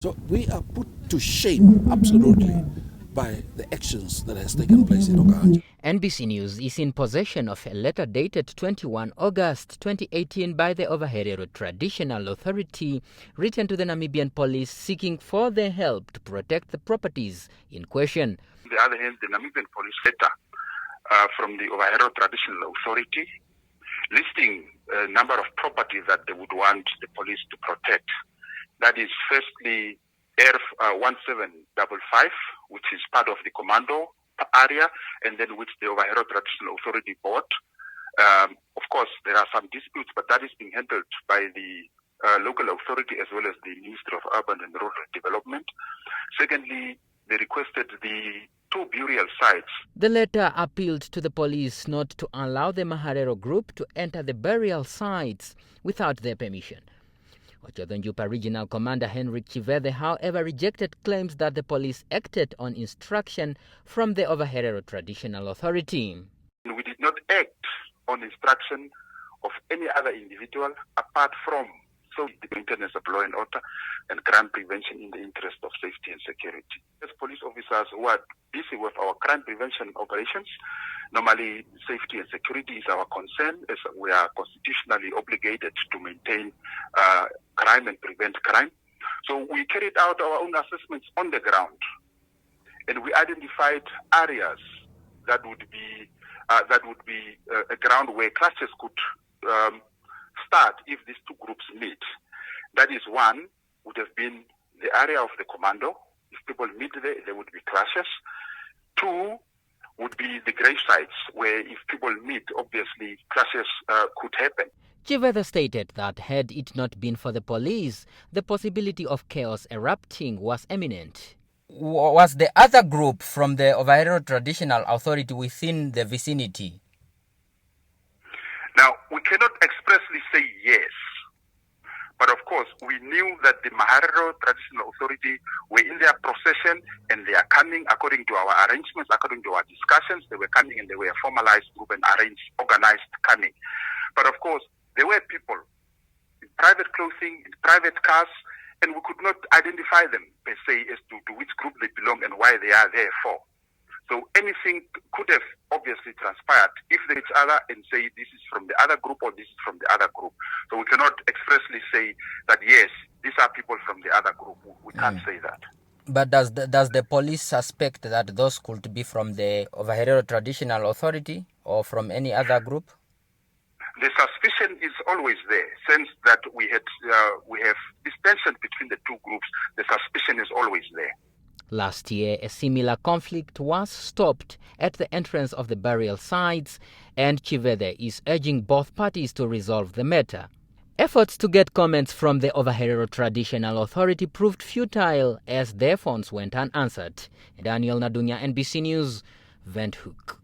So we are put to shame, absolutely, by the actions that has taken place in Okanja. NBC News is in possession of a letter dated 21 August 2018 by the Maharero Traditional Authority, written to the Namibian police seeking for their help to protect the properties in question. On the other hand, the Namibian police letter from the Maharero Traditional Authority listing a number of properties that they would want the police to protect. That is firstly Air 1755, which is part of the commando area, and then which the Maharero Traditional Authority bought. Of course, there are some disputes, but that is being handled by the local authority as well as the Ministry of Urban and Rural Development. Secondly, they requested the 2 burial sites. The letter appealed to the police not to allow the Maharero group to enter the burial sites without their permission. Ochodonjupa Regional Commander Henry Chivede, however, rejected claims that the police acted on instruction from the Maharero Traditional Authority. We did not act on instruction of any other individual apart from the maintenance of law and order and crime prevention in the interest of safety and security. As police officers who are busy with our crime prevention operations, normally safety and security is our concern, as we are constitutionally obligated to maintain crime and prevent crime. So we carried out our own assessments on the ground, and we identified areas that would be a ground where clashes could start if these 2 groups meet. That is, one would have been the area of the commando. If people meet there would be clashes. 2 would be the grave sites, where if people meet, obviously clashes could happen. Chivede stated that had it not been for the police, the possibility of chaos erupting was imminent. Was the other group from the Maharero Traditional Authority within the vicinity? Now, we cannot expressly say yes, but of course, we knew that the Maharero Traditional Authority were in their procession and they are coming according to our arrangements, according to our discussions. They were coming and they were a formalized group and organized coming. But of course, there were people in private clothing, in private cars, and we could not identify them per se as to which group they belong and why they are there for. So anything could have obviously transpired if they each other and say this is from the other group or this is from the other group. So we cannot expressly say that yes, these are people from the other group. We can't say that. But does the police suspect that those could be from the Maharero Traditional Authority or from any other group? The suspicion is always there. Since that we have this tension between the 2 groups, the suspicion is always there. Last year, a similar conflict was stopped at the entrance of the burial sites, and Chivede is urging both parties to resolve the matter. Efforts to get comments from the Maharero Traditional Authority proved futile as their phones went unanswered. Daniel Nadunya, NBC News, Windhoek.